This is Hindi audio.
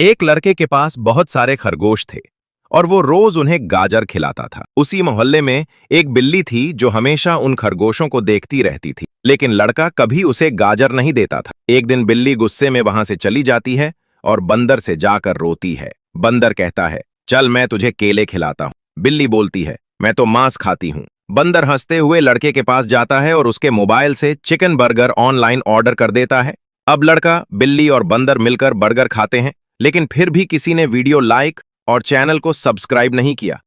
एक लड़के के पास बहुत सारे खरगोश थे और वो रोज उन्हें गाजर खिलाता था। उसी मोहल्ले में एक बिल्ली थी जो हमेशा उन खरगोशों को देखती रहती थी, लेकिन लड़का कभी उसे गाजर नहीं देता था। एक दिन बिल्ली गुस्से में वहां से चली जाती है और बंदर से जाकर रोती है। बंदर कहता है, चल मैं तुझे केले खिलाता हूँ। बिल्ली बोलती है, मैं तो मांस खाती हूँ। बंदर हंसते हुए लड़के के पास जाता है और उसके मोबाइल से चिकन बर्गर ऑनलाइन ऑर्डर कर देता है। अब लड़का, बिल्ली और बंदर मिलकर बर्गर खाते हैं, लेकिन फिर भी किसी ने वीडियो लाइक और चैनल को सब्सक्राइब नहीं किया।